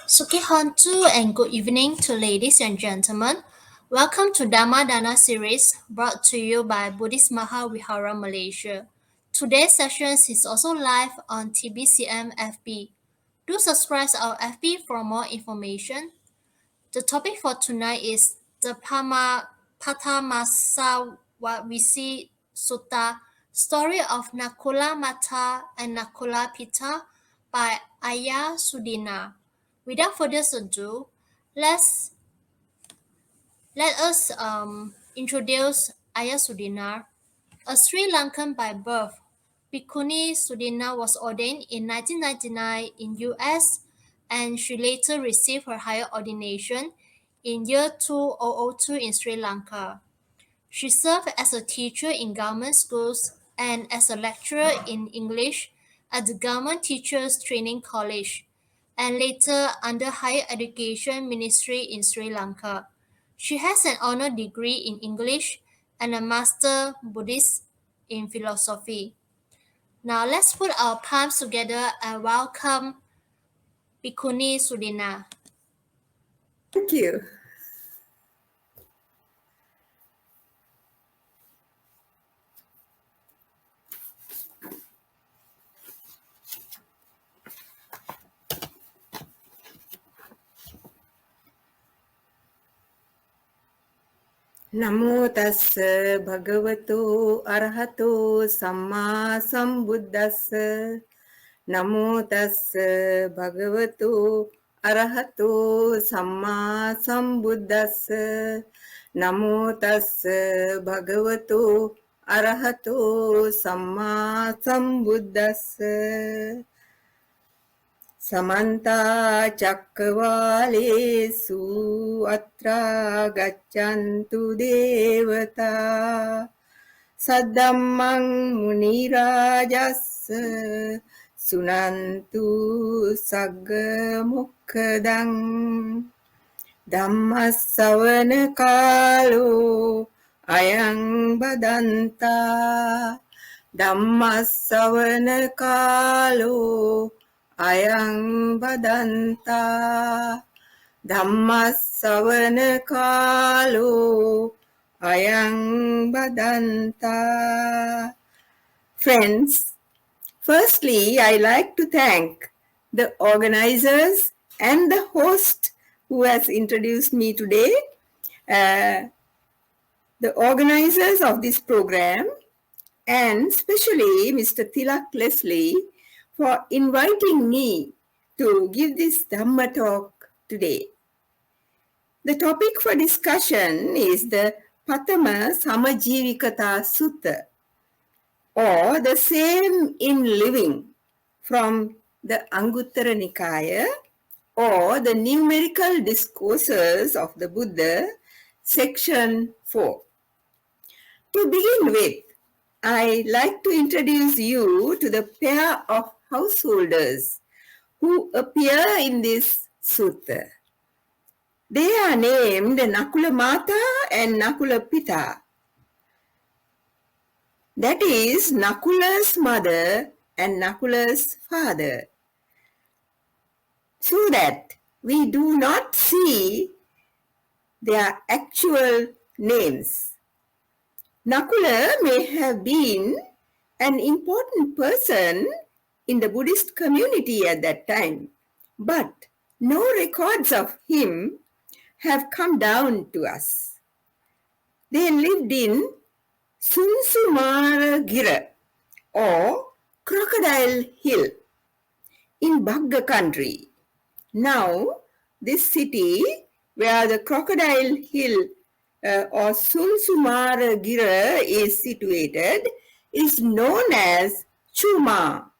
Sukihontu and good evening to ladies and gentlemen. Welcome to Dharma Dana series brought to you by Buddhist Maha Vihara Malaysia. Today's session is also live on TBCM FB. Do subscribe our FB for more information. The topic for tonight is the Pathamasamajivi Sutta, story of Nakula Matta and Nakula Pitta by Ayya Sudinna. Without further ado, let's let us introduce Ayya Sudinna. A Sri Lankan by birth, Bhikkhuni Sudinna was ordained in 1999 in US and she later received her higher ordination in year 2002 in Sri Lanka. She served as a teacher in government schools and as a lecturer in English at the Government Teachers Training College and later under Higher Education Ministry in Sri Lanka. She has an honor degree in English and a Master Buddhist in philosophy. Now let's put our palms together and welcome Bhikkhuni Sudinna. Thank you. Namo tassa bhagavato arahato samma sambuddhassa. Namo tassa bhagavato arahato samma sambuddhassa. Namo tassa bhagavato arahato samma sambuddhassa. Samanta Chakravalesu Atra Gachantu Devata Saddammang Munirajassa Sunantu Sagga Mukkadang Dhammasavana Kalo Ayang Badanta Dhammasavana Kalo Ayang Badanta Dhammasavana Kalo Ayang Badanta. Friends, firstly, I like to thank the organizers and the host who has introduced me today, the organizers of this program, and especially Mr. Tilak Leslie for inviting me to give this Dhamma talk today. The topic for discussion is the Pathamasamajivi Sutta, or the same in living, from the Anguttara Nikaya, or the numerical discourses of the Buddha, section 4. To begin with, I like to introduce you to the pair of householders who appear in this sutta. They are named Nakula Matta and Nakula Pitta. That is Nakula's mother and Nakula's father. So that we do not see their actual names. Nakula may have been an important person in the Buddhist community at that time, but no records of him have come down to us. They lived in Sunsumara or Crocodile Hill in Bagga country. Now, this city where the Crocodile Hill or Sunsumara is situated is known as Chuma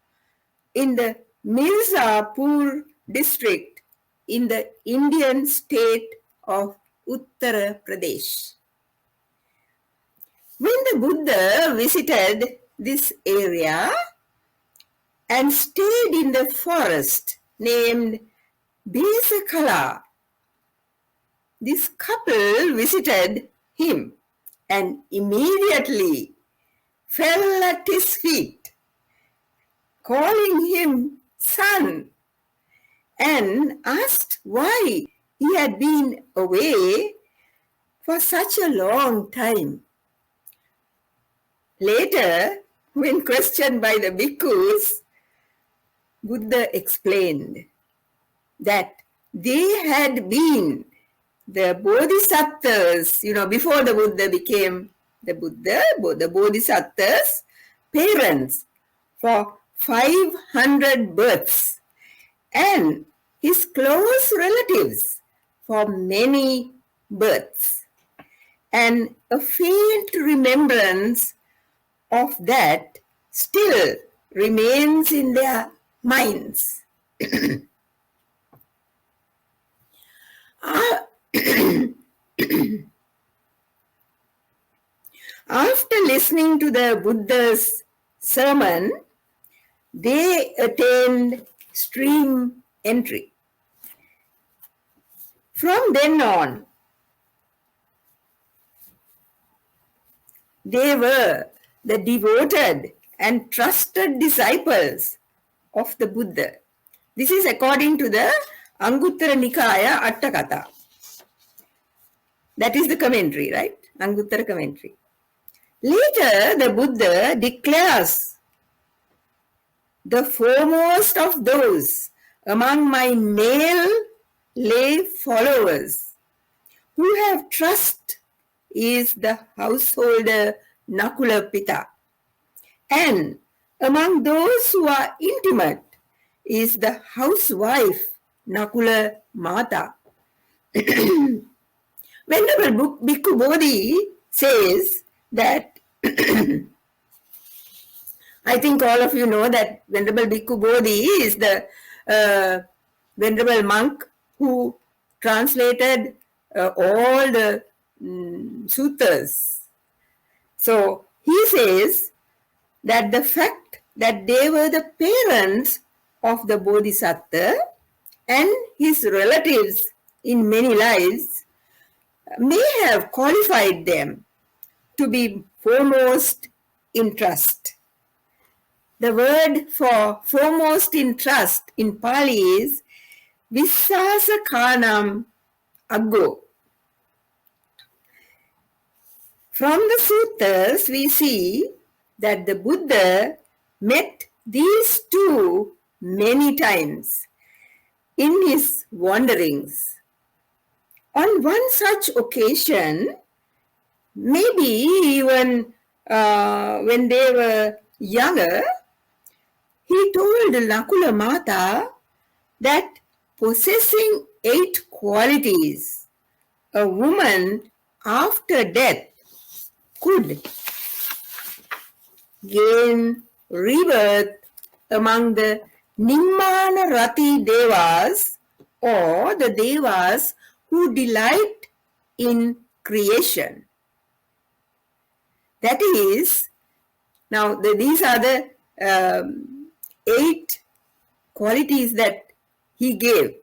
in the Mirzapur district in the Indian state of Uttar Pradesh. When the Buddha visited this area and stayed in the forest named Besakala, this couple visited him and immediately fell at his feet, calling him son and asked why he had been away for such a long time. Later, when questioned by the bhikkhus, Buddha explained that they had been the bodhisattvas, before the Buddha became the Buddha, the bodhisattvas' parents for 500 births and his close relatives for many births. And a faint remembrance of that still remains in their minds. After listening to the Buddha's sermon, they attained stream entry. From then on, they were the devoted and trusted disciples of the Buddha. This is according to the Anguttara Nikaya Attakatha. That is the commentary, right? Anguttara commentary. Later, the Buddha declares, the foremost of those among my male lay followers who have trust is the householder Nakula Pitta, and among those who are intimate is the housewife Nakula Matta. Venerable Bhikkhu Bodhi says that I think all of you know that Venerable Bhikkhu Bodhi is the venerable monk who translated all the suttas. So he says that the fact that they were the parents of the Bodhisattva and his relatives in many lives may have qualified them to be foremost in trust. The word for foremost in trust in Pali is Vissasakanam Aggo. From the suttas, we see that the Buddha met these two many times in his wanderings. On one such occasion, maybe even when they were younger, he told Nakula Matta that possessing 8 qualities, a woman after death could gain rebirth among the Nimmana Rati Devas, or the Devas who delight in creation. That is, now these are the 8 qualities that he gave.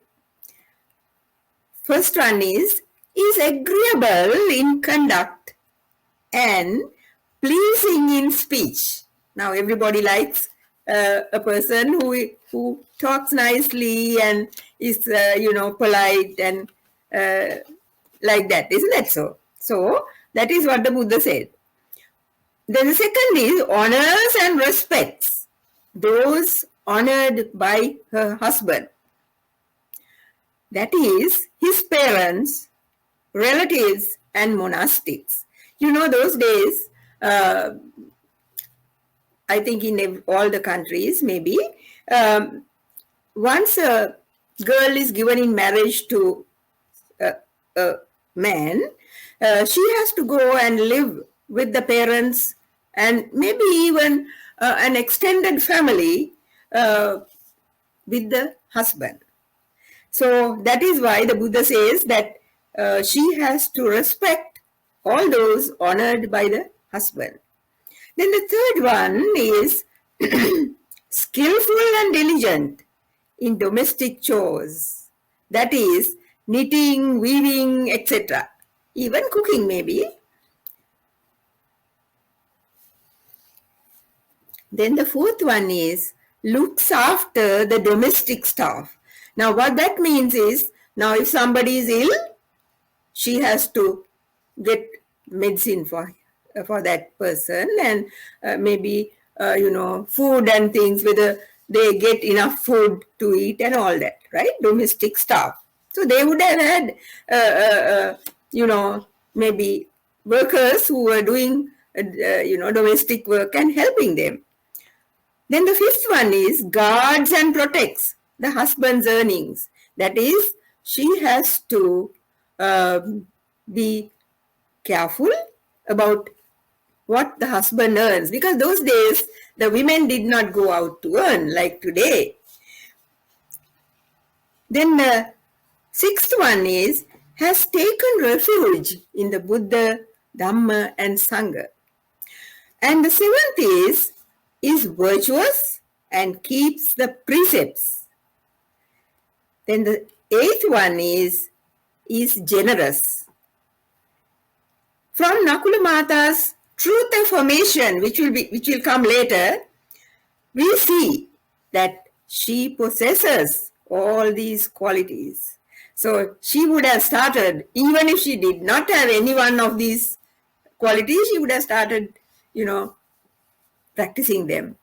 First one is agreeable in conduct and pleasing in speech. Now everybody likes a person who talks nicely and is polite and like that, isn't that so? So that is what the Buddha said. Then the second is honors and respects those honored by her husband. That is his parents, relatives and monastics. Those days, I think in all the countries maybe, once a girl is given in marriage to a man, she has to go and live with the parents and maybe even an extended family with the husband. So that is why the Buddha says that she has to respect all those honored by the husband. Then the third one is skillful and diligent in domestic chores. That is knitting, weaving, etc. Even cooking maybe. Then the fourth one is looks after the domestic staff. Now what that means is, now if somebody is ill, she has to get medicine for that person, and maybe food and things, whether they get enough food to eat and all that, right? Domestic stuff. So they would have had maybe workers who were doing domestic work and helping them. Then the fifth one is guards and protects the husband's earnings. That is, she has to be careful about what the husband earns, because those days the women did not go out to earn like today. Then the sixth one is has taken refuge in the Buddha, Dharma and Sangha. And the seventh is virtuous and keeps the precepts. Then the eighth one is generous. From Nakula Mata's truth affirmation, which will come later, we see that she possesses all these qualities. So she would have started, even if she did not have any one of these qualities, she would have started, practicing them.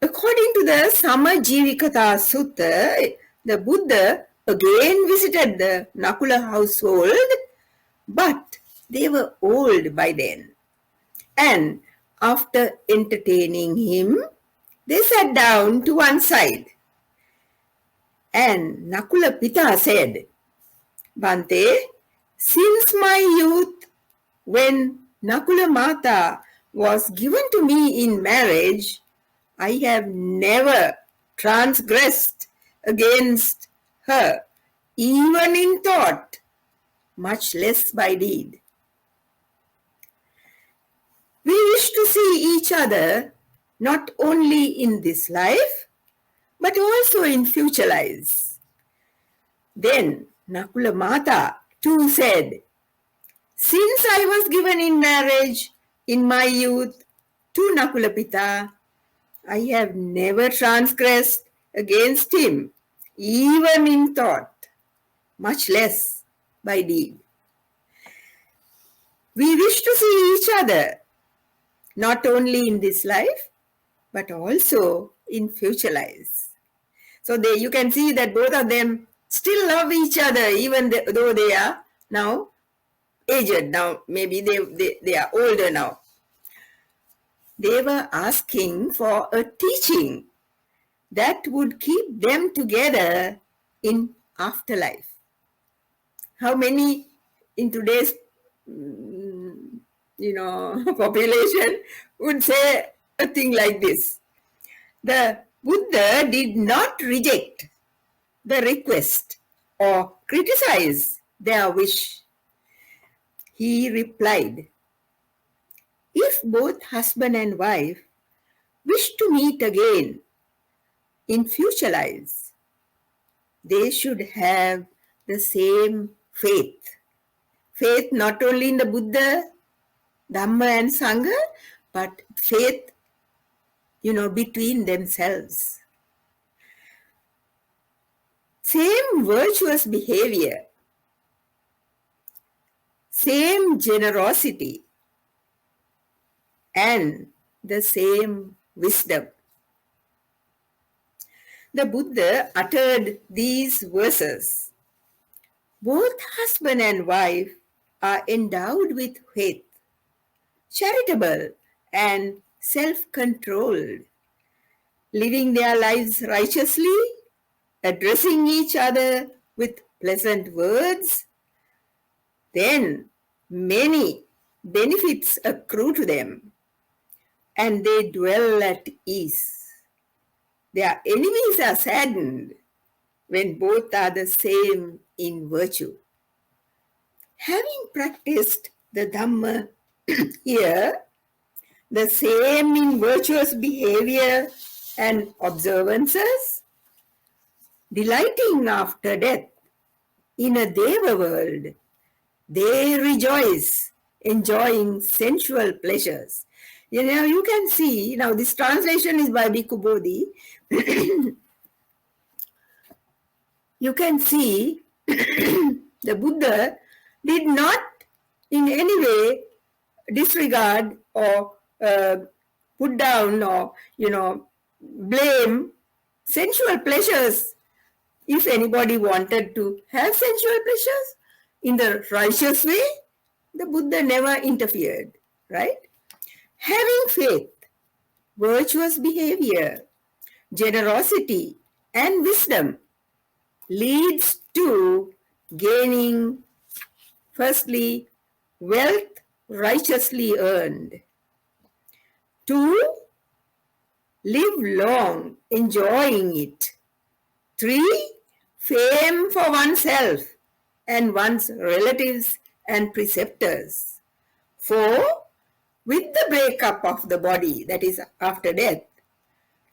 According to the Samajivi Sutta, the Buddha again visited the Nakula household, but they were old by then. And after entertaining him, they sat down to one side. And Nakula Pitta said, Bhante, since my youth, when Nakula Mata was given to me in marriage, I have never transgressed against her, even in thought, much less by deed. We wish to see each other not only in this life, but also in future lives. Then Nakula Mata too said, since I was given in marriage in my youth to Nakula Pitta, I have never transgressed against him, even in thought, much less by deed. We wish to see each other not only in this life, but also in future lives. So you can see that both of them still love each other, even though they are now aged. Now, maybe they are older now. They were asking for a teaching that would keep them together in afterlife. How many in today's population would say a thing like this? The Buddha did not reject the request or criticize their wish. He replied, if both husband and wife wish to meet again in future lives, they should have the same faith. Faith not only in the Buddha, Dharma and Sangha, but faith, between themselves. Same virtuous behavior, same generosity, and the same wisdom. The Buddha uttered these verses. Both husband and wife are endowed with faith, charitable and self-controlled, living their lives righteously, addressing each other with pleasant words. Then many benefits accrue to them, and they dwell at ease. Their enemies are saddened when both are the same in virtue. Having practiced the Dhamma here, the same in virtuous behavior and observances, delighting after death in a Deva world, they rejoice, enjoying sensual pleasures. You can see, now this translation is by Bhikkhu Bodhi. you can see the Buddha did not in any way disregard or put down or, blame sensual pleasures. If anybody wanted to have sensual pleasures in the righteous way, the Buddha never interfered, right? Having faith, virtuous behavior, generosity, and wisdom leads to gaining, firstly, wealth righteously earned. 2, live long enjoying it. 3, fame for oneself and one's relatives and preceptors. 4, with the breakup of the body, that is after death,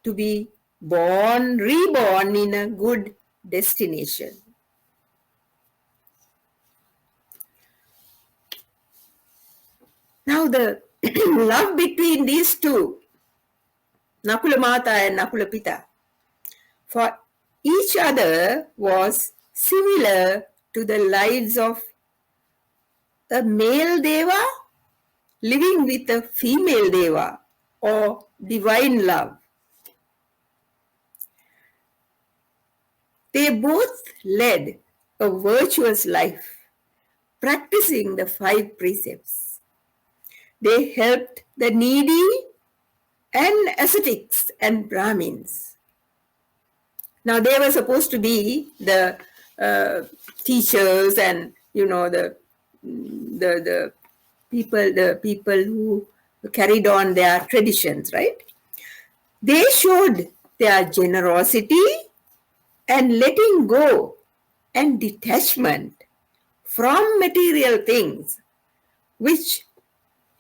to be reborn in a good destination. Now the love between these two, Nakula Matta and Nakula Pitta, for each other was similar to the lives of a male deva living with a female deva or divine love. They both led a virtuous life, practicing the 5 precepts. They helped the needy and ascetics and Brahmins. Now they were supposed to be the teachers and the people who carried on their traditions, right? They showed their generosity and letting go and detachment from material things, which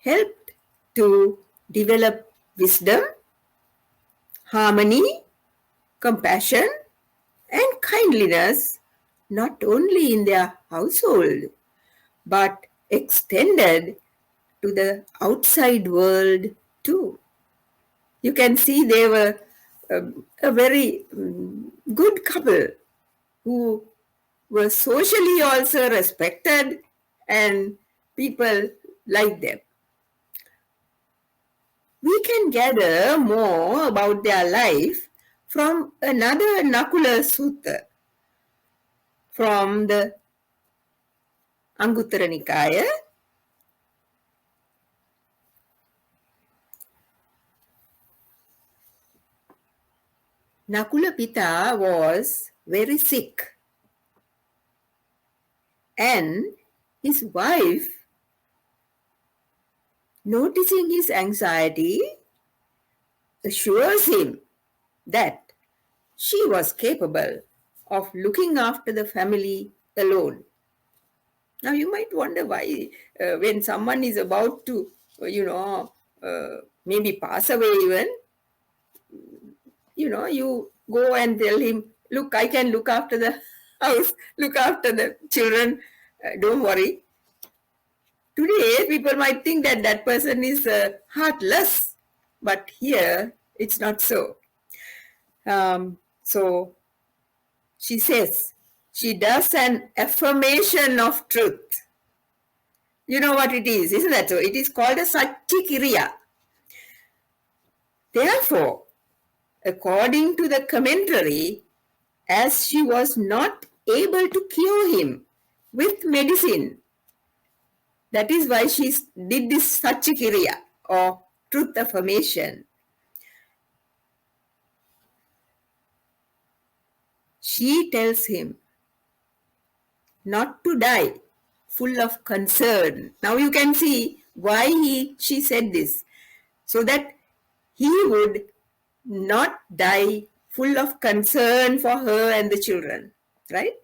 helped to develop wisdom, harmony, compassion, and kindliness, not only in their household, but extended to the outside world too. You can see they were a very good couple who were socially also respected and people liked them. We can gather more about their life from another Nakula Sutta from the Anguttara Nikaya. Nakula Pitta was very sick, and his wife, noticing his anxiety, assures him that she was capable of looking after the family alone. Now you might wonder why when someone is about to, maybe pass away even, you go and tell him, look, I can look after the house, look after the children, don't worry. Today, people might think that that person is heartless, but here it's not so. So she says, she does an affirmation of truth. You know what it is, isn't that so? It is called a Satchikiriya. Therefore, according to the commentary, as she was not able to cure him with medicine, that is why she did this Satchikiriya or truth affirmation. She tells him not to die full of concern. Now you can see why she said this, so that he would not die full of concern for her and the children, right?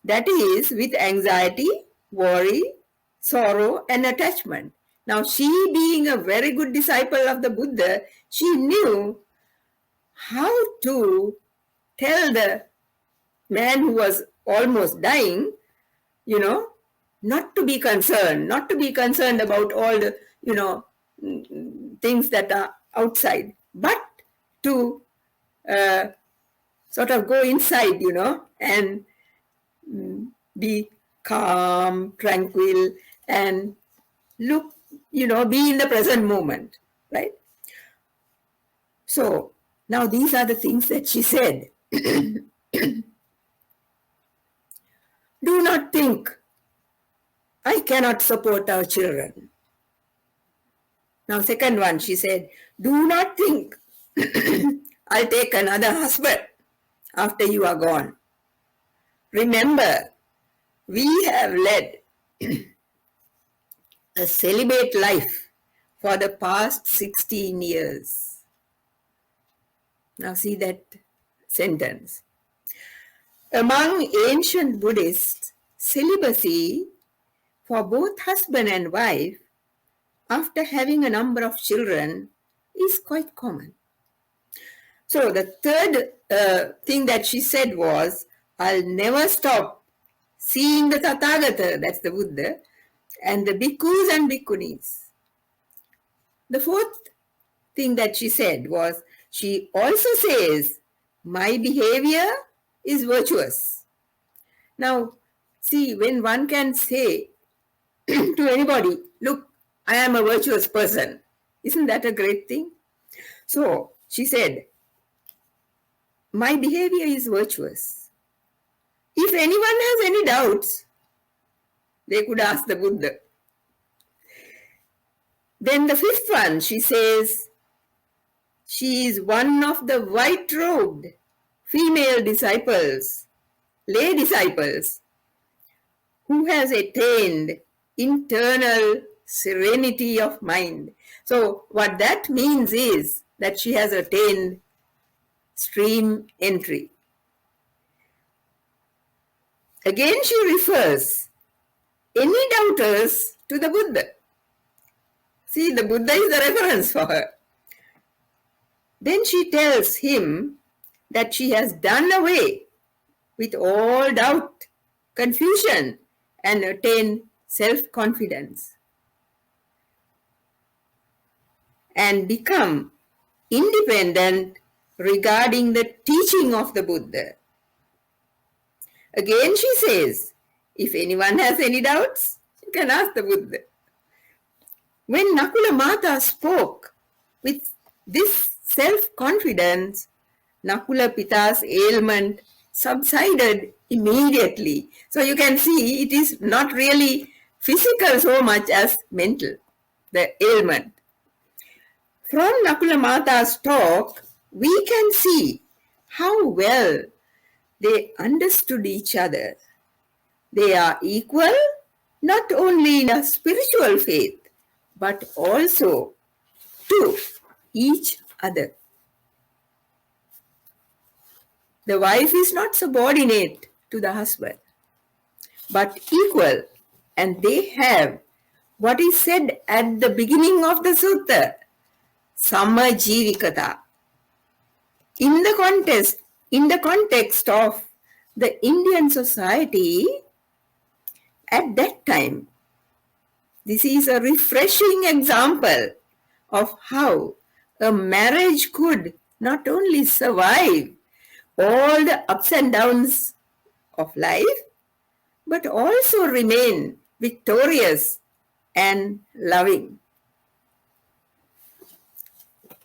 That is with anxiety, worry, sorrow, and attachment. Now she, being a very good disciple of the Buddha, she knew how to tell the man who was almost dying, not to be concerned about all the, things that are outside, but to sort of go inside, and be calm, tranquil, and look, be in the present moment, right? So now these are the things that she said. Do not think, I cannot support our children. Now, second one, she said, do not think, I'll take another husband after you are gone. Remember, we have led a celibate life for the past 16 years. Now see that sentence. Among ancient Buddhists, celibacy for both husband and wife after having a number of children is quite common. So the third thing that she said was, I'll never stop seeing the Tathagata, that's the Buddha, and the bhikkhus and bhikkhunis. The fourth thing that she said was, she also says, my behavior is virtuous. Now, see, when one can say to anybody, look, I am a virtuous person, isn't that a great thing? So, she said, my behavior is virtuous. If anyone has any doubts, they could ask the Buddha. Then the fifth one, she says, she is one of the white-robed female disciples, lay disciples, who has attained internal serenity of mind. So what that means is that she has attained stream entry. Again, she refers any doubters to the Buddha. See, the Buddha is the reference for her. Then she tells him that she has done away with all doubt, confusion, and attained self-confidence and become independent regarding the teaching of the Buddha. Again, she says, if anyone has any doubts, you can ask the Buddha. When Nakula Matta spoke with this self-confidence, Nakula Pitta's ailment subsided immediately. So you can see it is not really physical so much as mental, the ailment. From Nakula Matta's talk, we can see how well they understood each other. They are equal not only in a spiritual faith, but also to each other. The wife is not subordinate to the husband, but equal, and they have what is said at the beginning of the Sutta, Samajivikata. In the context of the Indian society at that time, this is a refreshing example of how a marriage could not only survive all the ups and downs of life, but also remain victorious and loving.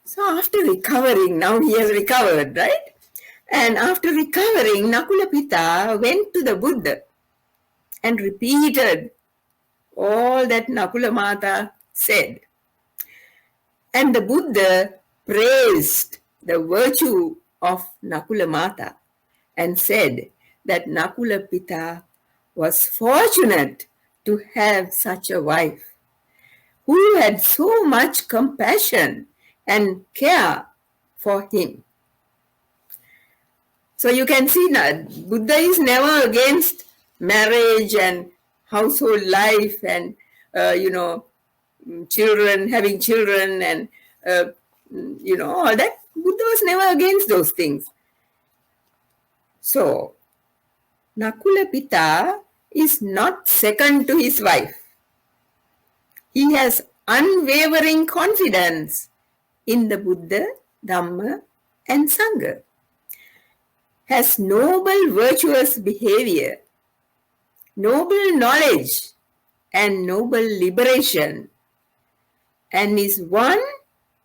So after recovering, now he has recovered, right? And after recovering, Nakula Pitta went to the Buddha and repeated all that Nakula Matta said. And the Buddha praised the virtue of Nakula Matta and said that Nakula Pitta was fortunate to have such a wife who had so much compassion and care for him. So you can see that Buddha is never against marriage and household life and, children, having children and, all that. Buddha was never against those things. So, Nakula Pitta is not second to his wife. He has unwavering confidence in the Buddha, Dharma, and Sangha, has noble virtuous behavior noble knowledge and noble liberation, and is one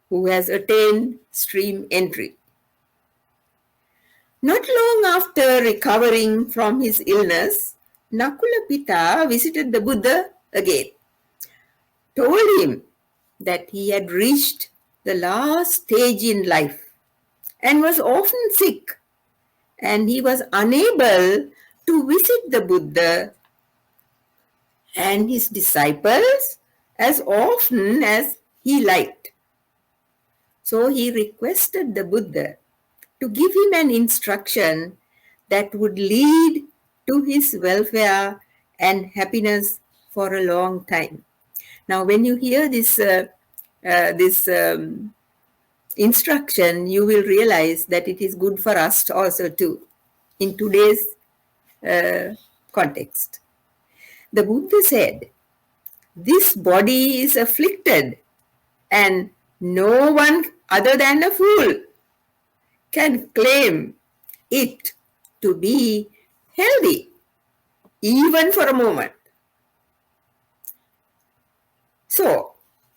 who has attained stream entry. Not long after recovering from his illness, Nakula Pitta visited the Buddha again, told him that he had reached the last stage in life and was often sick, and he was unable to visit the Buddha and his disciples as often as he liked. So he requested the Buddha to give him an instruction that would lead to his welfare and happiness for a long time. Now, when you hear this instruction, you will realize that it is good for us also too, in today's context. The Buddha said, "This body is afflicted, and no one other than a fool can claim it to be healthy, even for a moment. So,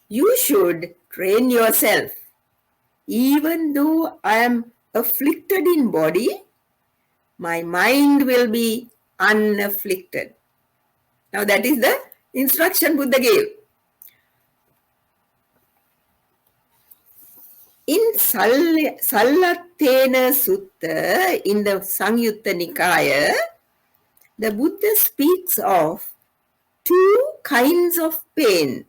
you should train yourself. Even though I am afflicted in body, my mind will be unafflicted." Now that is the instruction Buddha gave. In Sallattena Sutta, in the Samyutta Nikaya, the Buddha speaks of two kinds of pain.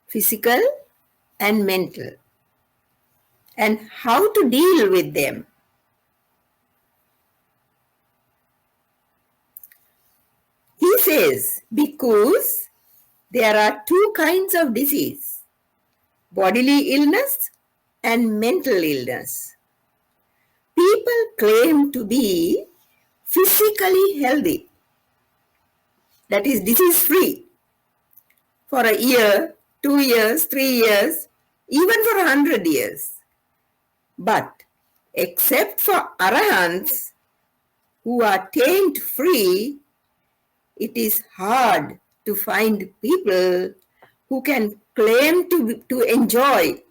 Physical and mental, and how to deal with them. He says, because there are two kinds of disease, bodily illness and mental illness. People claim to be physically healthy, that is disease-free, for a year, 2 years, 3 years, even for 100 years. But except for arahants who are taint-free, it is hard to find people who can claim to enjoy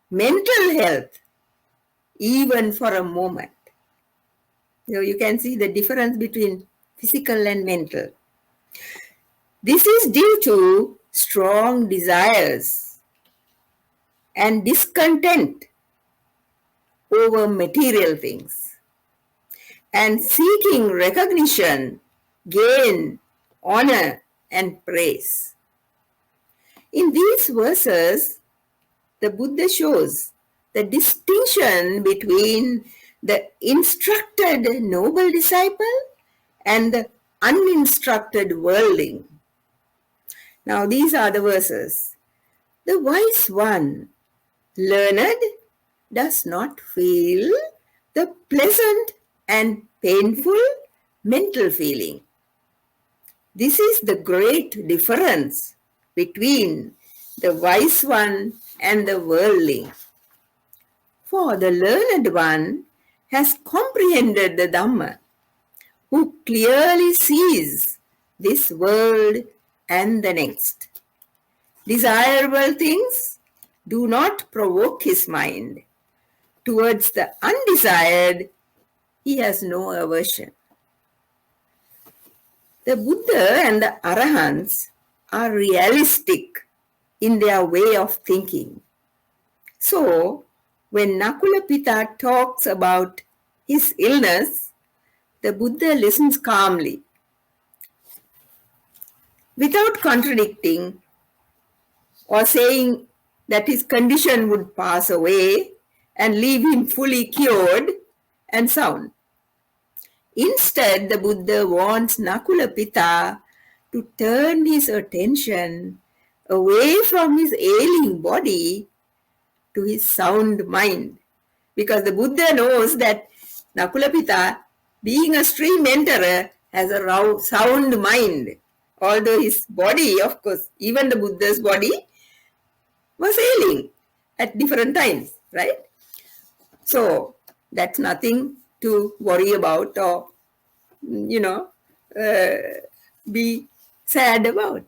mental health even for a moment. So you can see the difference between physical and mental. This is due to strong desires and discontent over material things, and seeking recognition, gain, honor, and praise. In these verses, the Buddha shows the distinction between the instructed noble disciple and the uninstructed worldling. Now these are the verses. The wise one, learned, does not feel the pleasant and painful mental feeling. This is the great difference between the wise one and the worldling. For the learned one has comprehended the Dharma, who clearly sees this world and the next. Desirable things do not provoke his mind. Towards the undesired, he has no aversion. The Buddha and the Arahants are realistic in their way of thinking. So, when Nakula Pitta talks about his illness, the Buddha listens calmly, without contradicting or saying that his condition would pass away and leave him fully cured and sound. Instead, the Buddha wants Nakula Pitta to turn his attention away from his ailing body to his sound mind. Because the Buddha knows that Nakula Pitta, being a stream enterer, has a sound mind. Although his body, of course, even the Buddha's body was ailing. at different times, right? So that's nothing to worry about or, be sad about.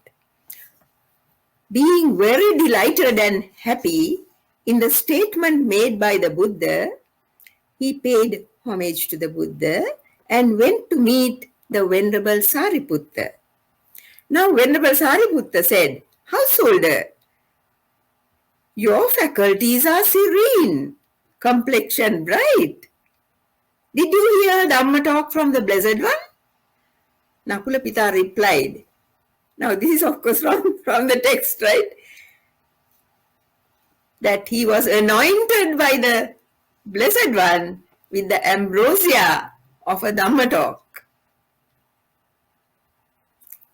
Being very delighted and happy in the statement made by the Buddha, he paid homage to the Buddha and went to meet the Venerable Sariputta. Now, Venerable Sariputta said, "Householder, your faculties are serene, complexion bright. Did you hear Dhamma talk from the Blessed One?" Nakula Pitta replied. Now, this is of course from the text, right? That he was anointed by the Blessed One with the ambrosia of a Dhamma talk.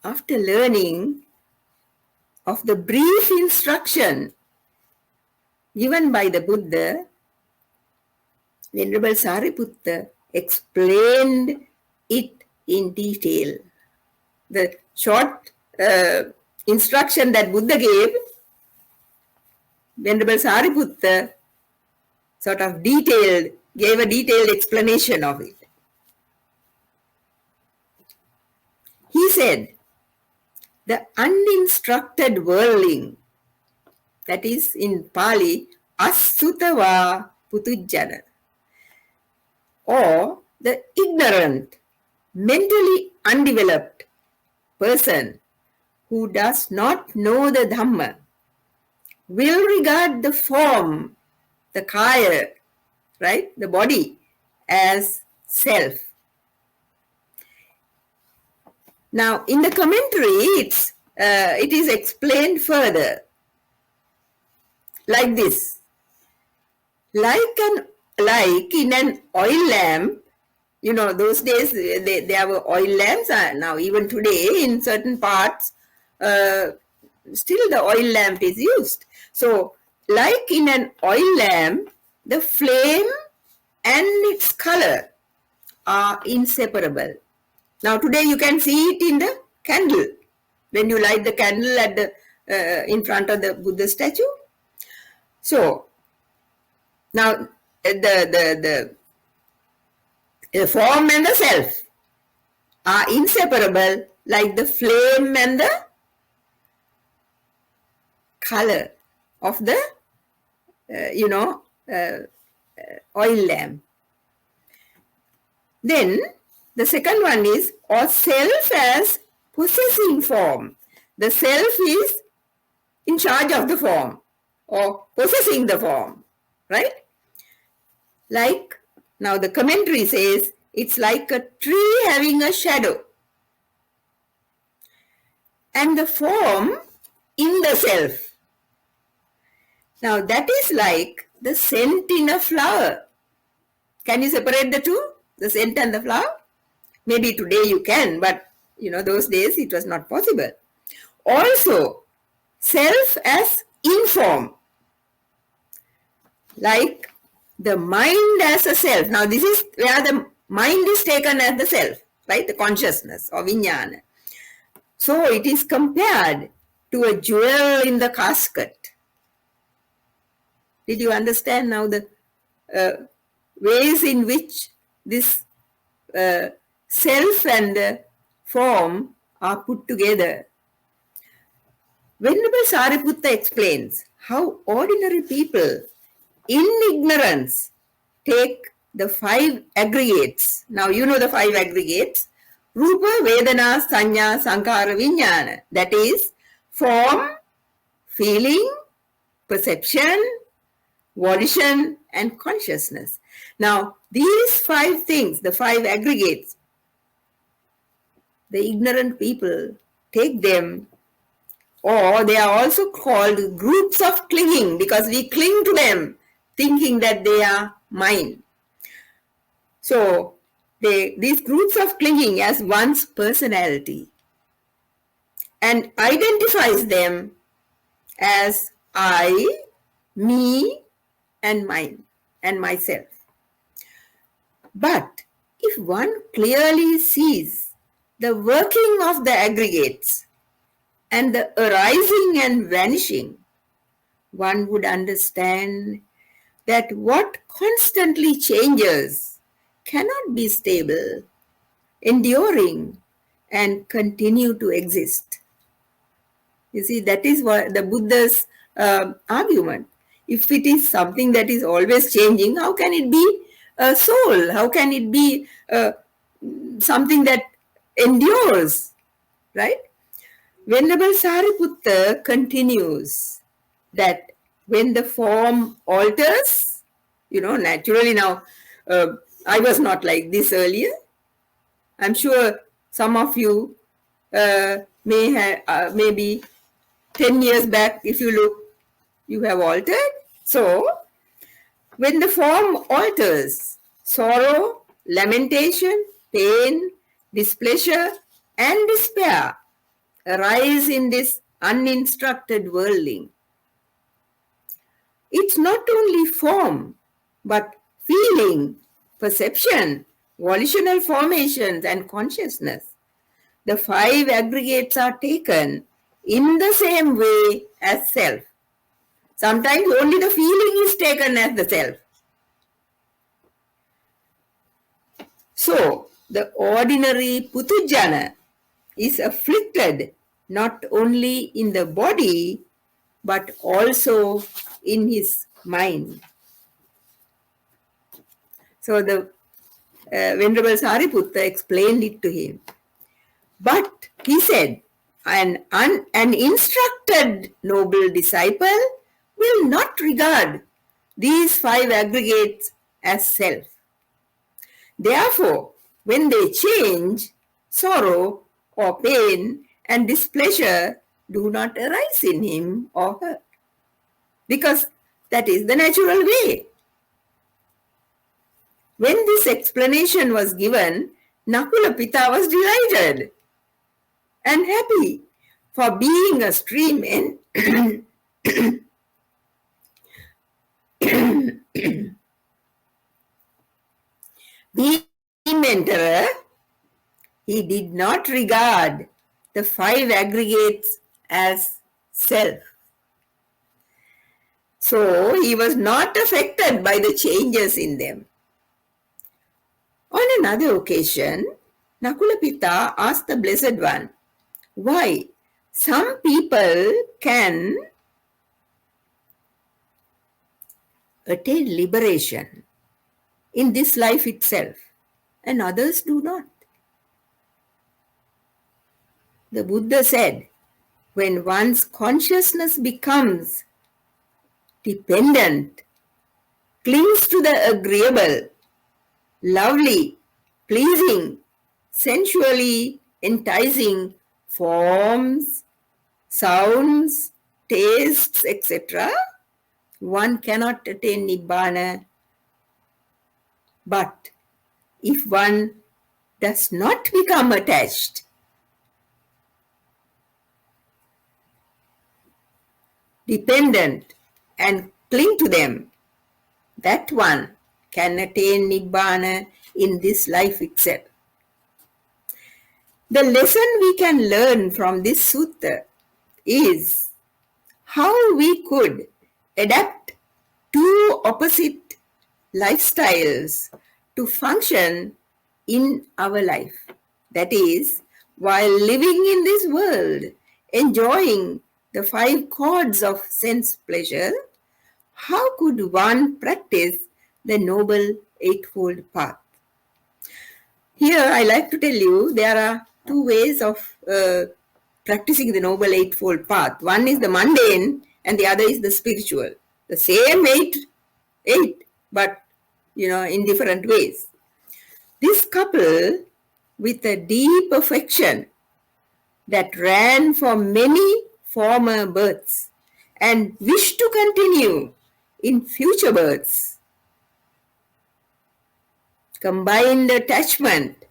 After learning of the brief instruction given by the Buddha, Venerable Sariputta explained it in detail. The short instruction that Buddha gave, Venerable Sariputta sort of gave a detailed explanation of it. He said, the uninstructed worldling, that is in Pali, asutava putujjana, or the ignorant, mentally undeveloped person who does not know the Dhamma, will regard the form, the kaya, right, the body, as self. Now, in the commentary, it is explained further like this. Like in an oil lamp, those days there were oil lamps. Now, even today, in certain parts, still the oil lamp is used. So, like in an oil lamp, the flame and its color are inseparable. Now, today you can see it in the candle. When you light the candle at in front of the Buddha statue. So, now the form and the self are inseparable, like the flame and the color of the oil lamp. Then the second one is, or self as possessing form. The self is in charge of the form or possessing the form, right? Like, now the commentary says, it's like a tree having a shadow and the form in the self. Now that is like the scent in a flower. Can you separate the two, the scent and the flower? Maybe today you can, but those days it was not possible. Also, self as inform, like the mind as a self. Now this is where the mind is taken as the self, right? The consciousness or vijnana. So it is compared to a jewel in the casket. Did you understand now the ways in which this self and form are put together? Venerable Sariputta explains how ordinary people in ignorance take the 5 aggregates. Now you know the 5 aggregates. Rupa, Vedana, Sanya, Sankhara, Vijnana. That is form, feeling, perception, volition and consciousness. Now these 5 things, the 5 aggregates, the ignorant people take them, or they are also called groups of clinging, because we cling to them thinking that they are mine. So these groups of clinging as one's personality and identifies them as I, me and mine and myself. But if one clearly sees the working of the aggregates and the arising and vanishing, one would understand that what constantly changes cannot be stable, enduring, and continue to exist. You see, that is what the Buddha's argument. If it is something that is always changing, how can it be a soul? How can it be something that endures, right? Venerable Sariputta continues that when the form alters, naturally now, I was not like this earlier. I'm sure some of you may have, maybe 10 years back, if you look, you have altered. So, when the form alters, sorrow, lamentation, pain, displeasure, and despair arise in this uninstructed worldling. It's not only form, but feeling, perception, volitional formations, and consciousness. The 5 aggregates are taken in the same way as self. Sometimes only the feeling is taken as the self. So, the ordinary Putujjana is afflicted not only in the body but also in his mind. So, the Venerable Sariputta explained it to him. But, he said, an instructed noble disciple will not regard these 5 aggregates as self. Therefore, when they change, sorrow or pain and displeasure do not arise in him or her, because that is the natural way. When this explanation was given, Nakula Pitta was delighted and happy for being a stream in being mentorer, he did not regard the 5 aggregates as self. So he was not affected by the changes in them. On another occasion, Nakula Pitta asked the Blessed One why some people can attain liberation in this life itself and others do not. The Buddha said, when one's consciousness becomes dependent, clings to the agreeable, lovely, pleasing, sensually enticing forms, sounds, tastes, etc., one cannot attain Nibbana. But if one does not become attached, dependent, and cling to them, that one can attain Nibbana in this life itself. The lesson we can learn from this sutta is how we could adapt 2 opposite lifestyles to function in our life. That is, while living in this world, enjoying the 5 chords of sense pleasure, how could one practice the noble Eightfold path? Here I like to tell you there are 2 ways of practicing the noble Eightfold path. One is the mundane and the other is the spiritual. The same 8, but in different ways. This couple with a deep affection that ran for many former births and wish to continue in future births, combined attachment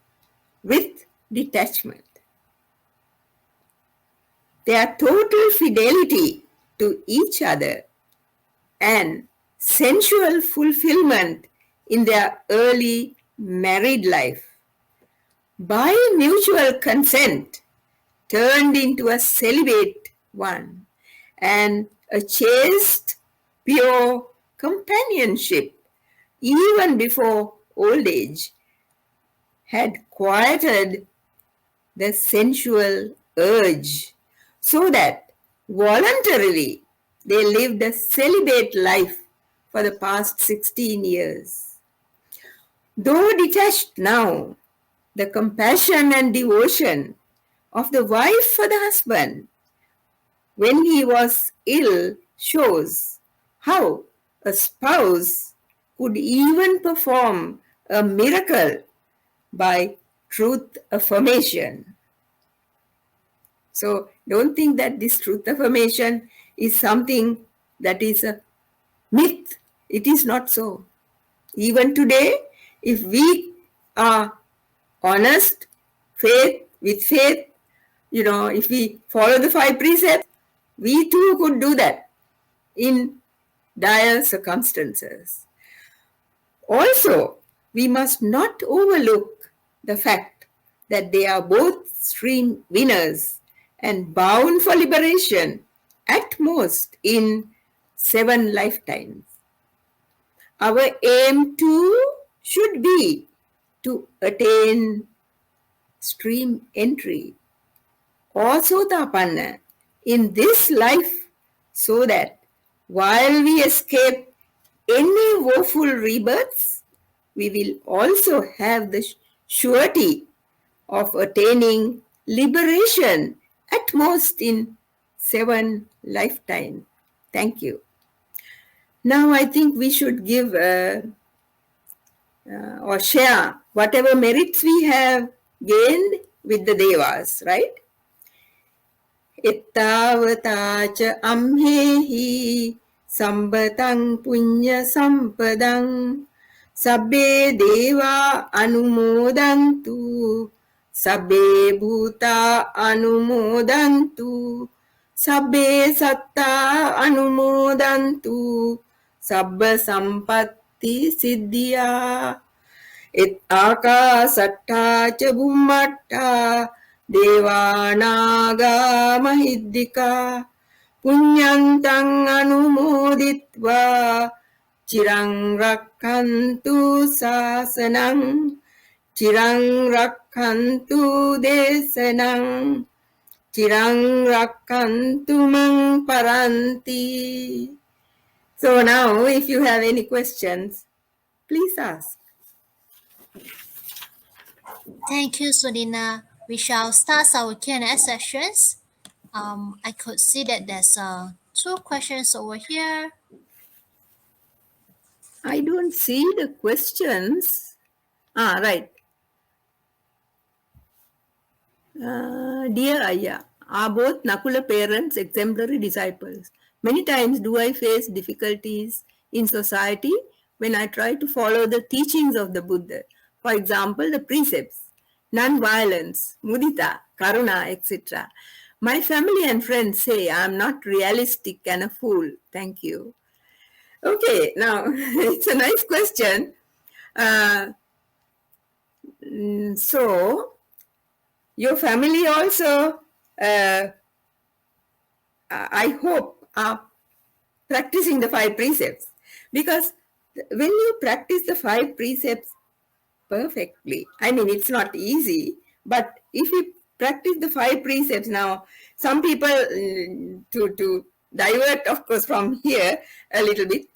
with detachment. Their total fidelity to each other and sensual fulfillment in their early married life, by mutual consent, turned into a celibate one and a chaste, pure companionship, even before old age, had quieted the sensual urge, so that voluntarily they lived a celibate life for the past 16 years. Though detached now, the compassion and devotion of the wife for the husband when he was ill shows how a spouse could even perform a miracle by truth affirmation. So don't think that this truth affirmation is something that is a myth. It is not so. Even today, if we are honest, with faith, if we follow the 5 precepts, we too could do that in dire circumstances. Also, we must not overlook the fact that they are both stream winners and bound for liberation at most in 7 lifetimes. Our aim too should be to attain stream entry or sotapanna in this life, so that while we escape any woeful rebirths, we will also have the surety of attaining liberation at most in 7 lifetimes. Thank you. Now I think we should give or share whatever merits we have gained with the devas, right? Ittavata cha amhehi sambatang punya sampadang sabbe deva anumodantu sabbe bhuta anumodantu sabbe satta anumodantu sabba sampatti siddhya it akasatta cha bhummatta devanaga mahiddika punyantang anumoditva chirang rakkantu sasanang chirang rakkantu desanang chirang rakkantu mang paranti. So now if you have any questions, please ask. Thank you, Sudinna. We shall start our Q&A sessions. I could see that there's 2 questions over here. I don't see the questions. Right. Dear Ayya, are both Nakula parents exemplary disciples? Many times do I face difficulties in society when I try to follow the teachings of the Buddha. For example, the precepts, non-violence, mudita, karuna, etc. My family and friends say I am not realistic and a fool. Thank you. Okay, now it's a nice question. So, your family also, I hope, are practicing the 5 precepts. Because when you practice the 5 precepts perfectly, I mean, it's not easy, but if you practice the 5 precepts now, some people, to divert, of course, from here a little bit,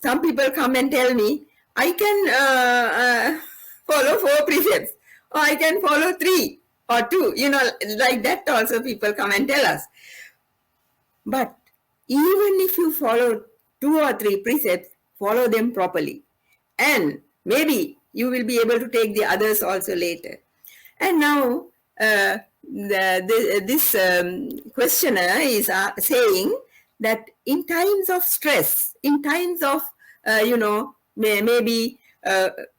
some people come and tell me, I can follow 4 precepts, or I can follow 3 or 2, like that also people come and tell us. But even if you follow 2 or 3 precepts, follow them properly. And maybe you will be able to take the others also later. And now, this questioner is saying that in times of stress, in times of, maybe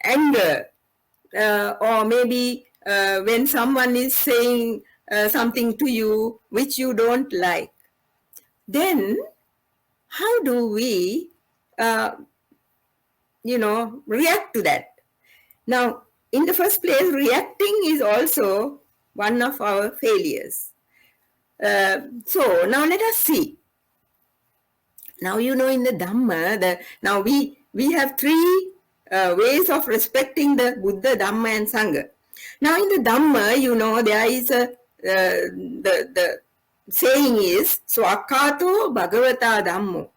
anger, or maybe when someone is saying something to you which you don't like, then how do we, react to that? Now, in the first place, reacting is also one of our failures. So now let us see. Now, in the Dhamma, now we have three ways of respecting the Buddha, Dhamma and Sangha. Now in the Dhamma, there is the saying is, Swakato Bhagavata Dhammo.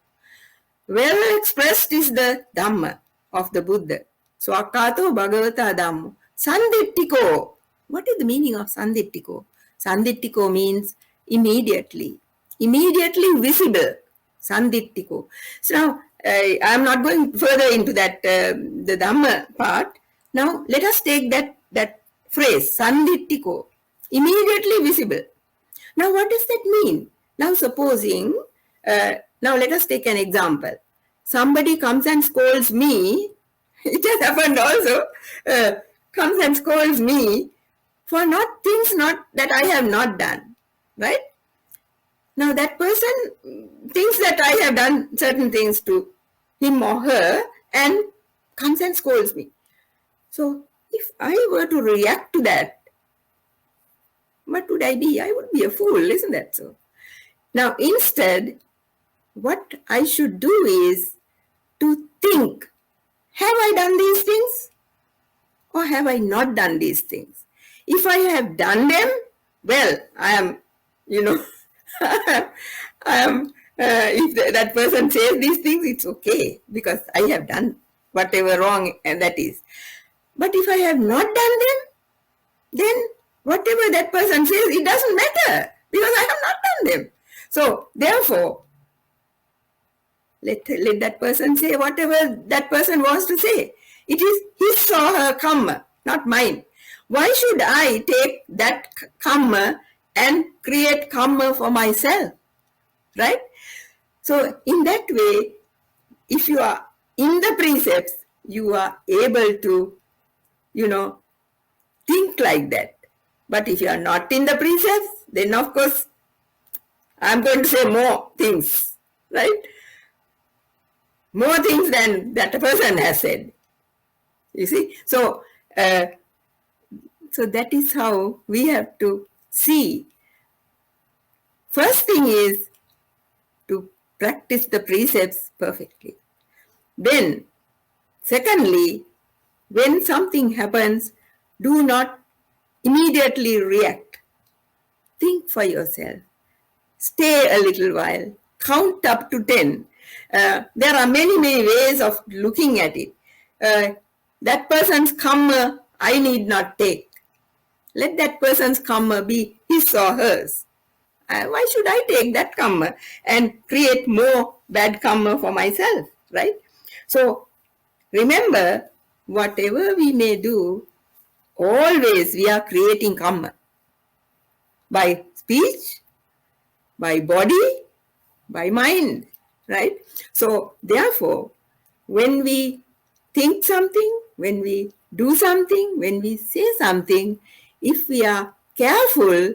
Well expressed is the Dhamma of the Buddha. Swakato Bhagavata Dhammo. Sandittiko. What is the meaning of Sandittiko? Sandittiko means immediately visible. Sandittiko. So now, I am not going further into that, the Dhamma part. Now, let us take that phrase, Sandittiko, immediately visible. Now, what does that mean? Now, supposing, now let us take an example. Somebody comes and scolds me, it has happened also, comes and scolds me for things that I have not done, right? Now that person thinks that I have done certain things to him or her and comes and scolds me. So if I were to react to that, what would I be? I would be a fool, isn't that so? Now instead, what I should do is to think, have I done these things or have I not done these things? If I have done them, well, I am, if that person says these things, it's okay because I have done whatever wrong and that is. But if I have not done them, then whatever that person says, it doesn't matter because I have not done them. So therefore, let that person say whatever that person wants to say. It is his or her karma, not mine. Why should I take that karma and create karma for myself? Right? So in that way, if you are in the precepts, you are able to, think like that. But if you are not in the precepts, then of course, I'm going to say more things, right? More things than that person has said. You see? So, so that is how we have to see. First thing is to practice the precepts perfectly. Then, secondly, when something happens, do not immediately react. Think for yourself. Stay a little while. Count up to 10. There are many, many ways of looking at it. That person's karma I need not take. Let that person's karma be his or hers. Why should I take that karma and create more bad karma for myself, right? So remember, whatever we may do, always we are creating karma. By speech, by body, by mind, right? So therefore, when we think something, when we do something, when we say something, if we are careful,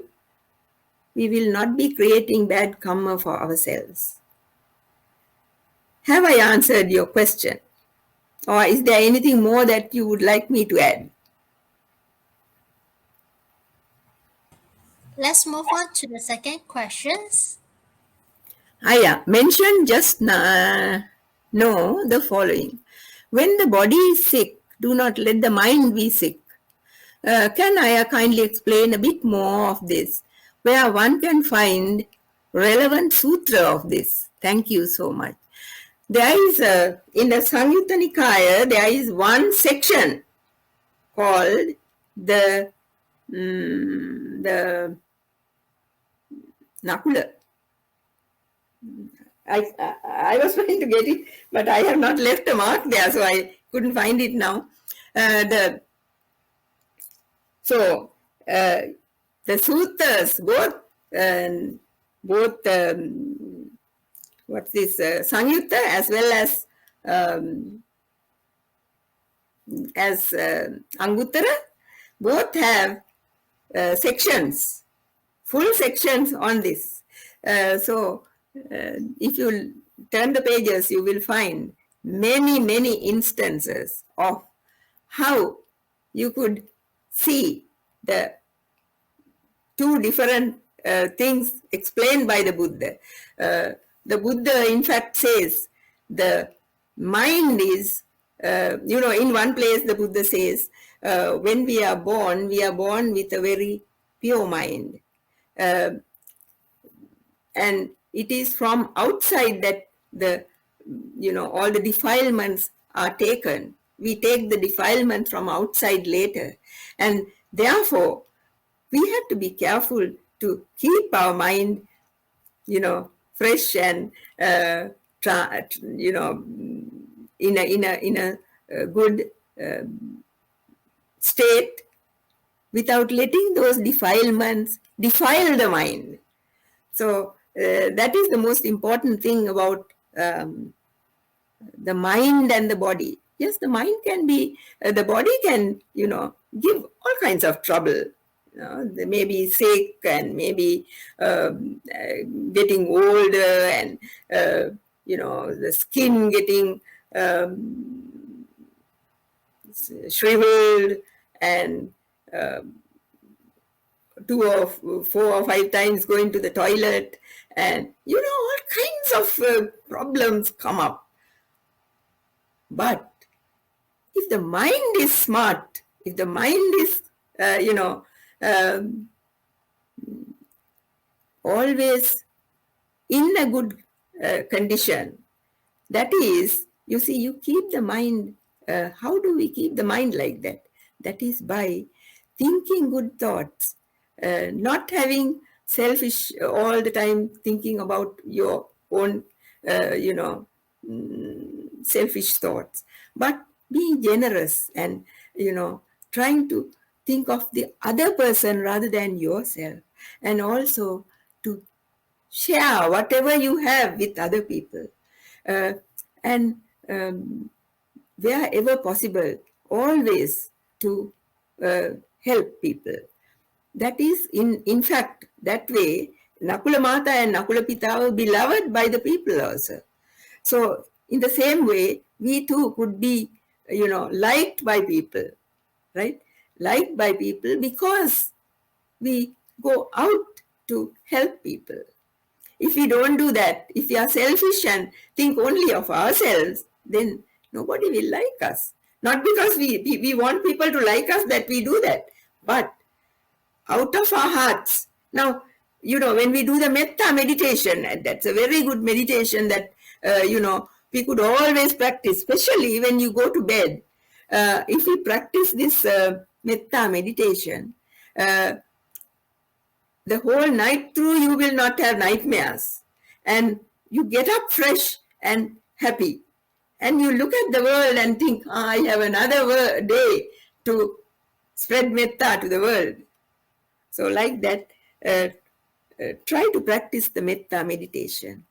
we will not be creating bad karma for ourselves. Have I answered your question? Or is there anything more that you would like me to add? Let's move on to the second questions. Ayya, mention just know the following. When the body is sick, do not let the mind be sick. Can Ayya kindly explain a bit more of this, where one can find relevant sutra of this? Thank you so much. There is, in the Samyutta Nikaya, there is one section called the Nakula. I was trying to get it, but I have not left a mark there, so I couldn't find it now. So the suttas, both what's this Samyutta as well as Anguttara, both have sections, full sections on this. So if you turn the pages, you will find many, many instances of how you could see the two different things explained by the Buddha. the Buddha in fact says the mind is, in one place the Buddha says, when we are born with a very pure mind. And it is from outside that all the defilements are taken. We take the defilement from outside later. And therefore, we have to be careful to keep our mind, fresh and, in a good state without letting those defilements defile the mind. So that is the most important thing about the mind and the body. Yes, the mind can be, the body can, give all kinds of trouble. They may be sick and maybe getting older and, the skin getting shriveled and 2 or 4 or 5 times going to the toilet, and all kinds of problems come up. But if the mind is smart, if the mind is always in a good condition, that is, you see, you keep the mind. How do we keep the mind like that? That is by thinking good thoughts, not having selfish all the time, thinking about your own, selfish thoughts, but being generous and, trying to think of the other person rather than yourself, and also to share whatever you have with other people. And wherever possible, always to help people. That is, in fact, that way, Nakula Matta and Nakula Pitta were beloved by the people also. So, in the same way, we too could be, liked by people, right? Liked by people because we go out to help people. If we don't do that, if we are selfish and think only of ourselves, then nobody will like us. Not because we want people to like us that we do that, but out of our hearts. Now, when we do the Metta meditation, and that's a very good meditation that, we could always practice, especially when you go to bed. If we practice this Metta meditation, the whole night through you will not have nightmares. And you get up fresh and happy. And you look at the world and think, I have another day to spread metta to the world. So like that, try to practice the metta meditation.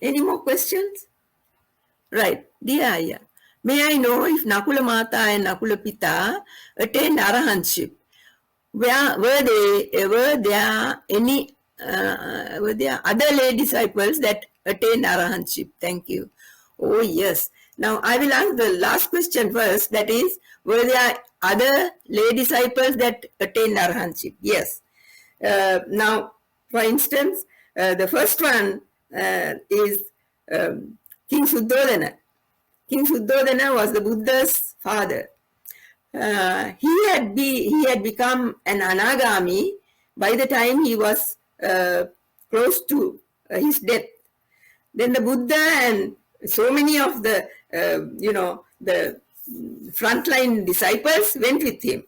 Any more questions? Right. Dear Ayya, may I know if Nakula Matta and Nakula Pitta attained arahantship? Were there other lay disciples that attained arahantship? Thank you. Oh yes. Now I will ask the last question first. That is, were there other lay disciples that attained arahantship? Yes. Now, for instance, the first one is King Suddhodana. King Suddhodana was the Buddha's father. He had become an anagami by the time he was close to his death. Then the Buddha and so many of the the frontline disciples went with him,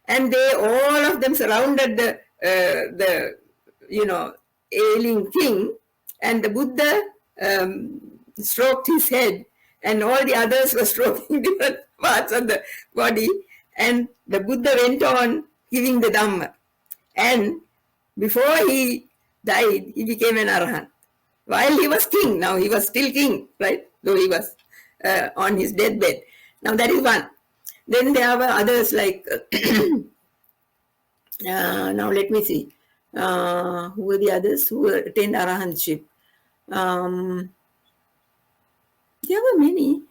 and they all of them surrounded the ailing king, and the Buddha stroked his head, and all the others were stroking different parts of the body, and the Buddha went on giving the Dhamma. And before he died, he became an arahant. While he was king, now he was still king, right? Though he was on his deathbed. Now that is one. Then there were others like, now let me see, who were the others who attained arahantship? There were many.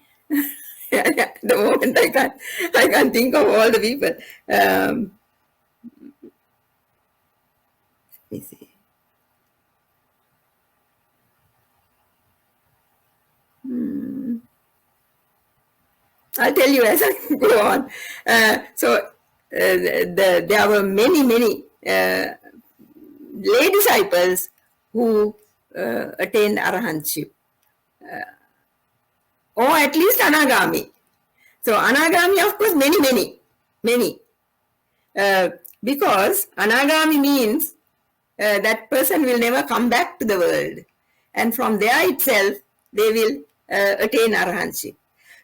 At the moment, I can't think of all the people. Let me see. I'll tell you as I go on. There were many lay disciples who attained arahantship, or at least anagami. So anagami, of course, many. Because anagami means that person will never come back to the world, and from there itself they will attain arahantship.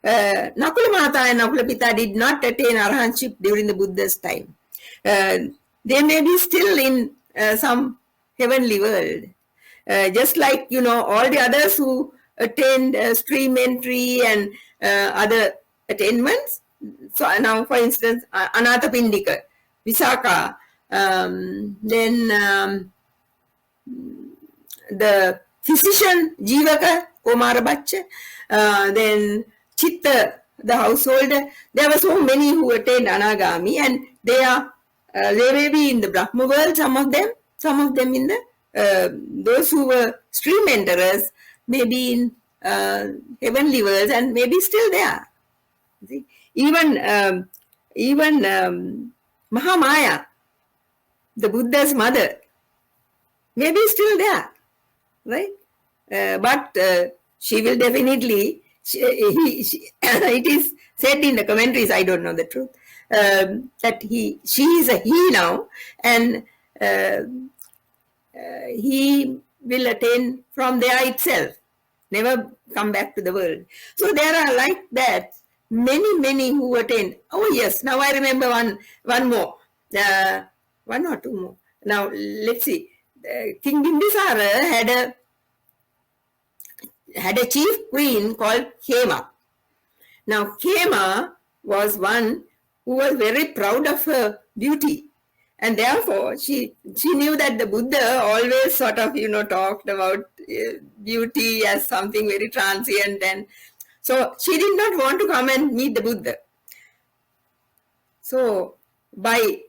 Nakula Matta and Nakula Pitta did not attain arahantship during the Buddha's time. They may be still in some heavenly world, just like all the others who attained stream entry and other attainments. So now, for instance, Anathapindika, Visakha, then the physician Jivaka, Komarabacha, then Chitta, the householder. There were so many who attained Anagami, and they may be in the Brahma world, some of them in the those who were stream enterers may be in heavenly worlds and may be still there. See? Even Mahamaya, the Buddha's mother, may be still there, right? But she will definitely, it is said in the commentaries, I don't know the truth, that she is a he now, and he will attain from there itself, never come back to the world. So there are like that many who attain. Oh yes, now I remember one more, one or two more. Now let's see. King Bimbisara had a chief queen called Khema. Now Khema was one who was very proud of her beauty. And therefore, she knew that the Buddha always sort of, talked about beauty as something very transient. And so she did not want to come and meet the Buddha. So by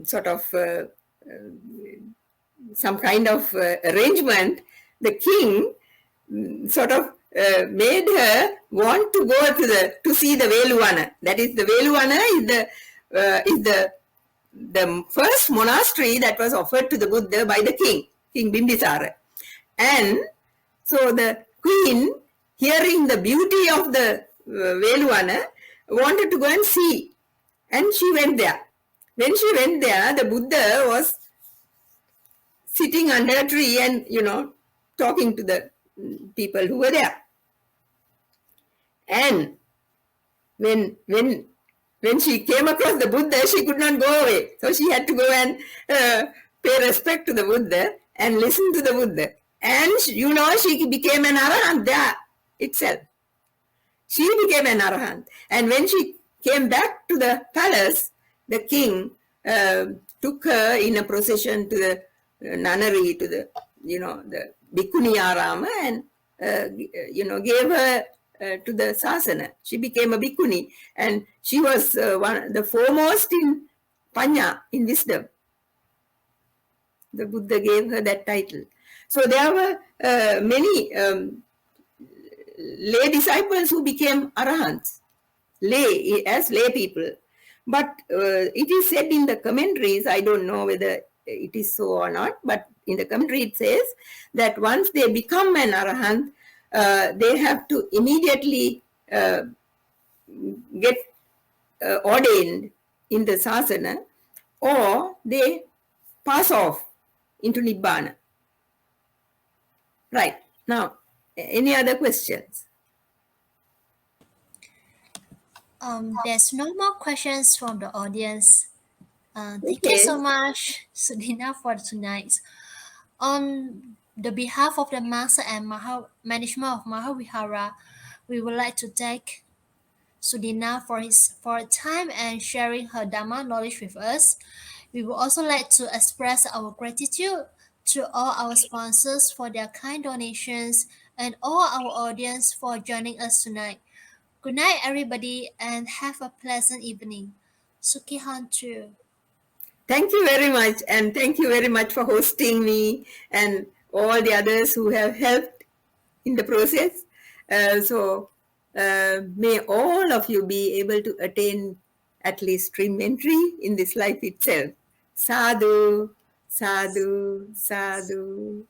sort of some kind of arrangement, the king sort of made her want to go to see the Veluvana. That is, the Veluvana is the first monastery that was offered to the Buddha by the King Bimbisara. And so the queen, hearing the beauty of the Veluvana, wanted to go and see. And she went there. When she went there, the Buddha was sitting under a tree and, talking to the people who were there. And when she came across the Buddha, she could not go away. So she had to go and pay respect to the Buddha and listen to the Buddha. And, she became an arahant there itself. She became an arahant. And when she came back to the palace, the king took her in a procession to the nunnery, to the, the Bhikkhuni Arama, and, gave her to the sasana. She became a bhikkhuni, and she was the foremost in panya, in wisdom. The Buddha gave her that title. So there were many lay disciples who became arahants, as lay people. But it is said in the commentaries, I don't know whether it is so or not, but in the commentary it says that once they become an arahant, they have to immediately get ordained in the sasana, or they pass off into Nibbana. Right. Now, any other questions? There's no more questions from the audience. Thank you so much, Sudinna, for tonight. On the behalf of the Master and management of Mahavihara, we would like to thank Sudinna for her time and sharing her Dharma knowledge with us. We would also like to express our gratitude to all our sponsors for their kind donations and all our audience for joining us tonight. Good night, everybody, and have a pleasant evening. Sukhi Han Chee. Thank you very much, and thank you very much for hosting me and all the others who have helped in the process. So May all of you be able to attain at least stream entry in this life itself. Sadhu, sadhu, sadhu.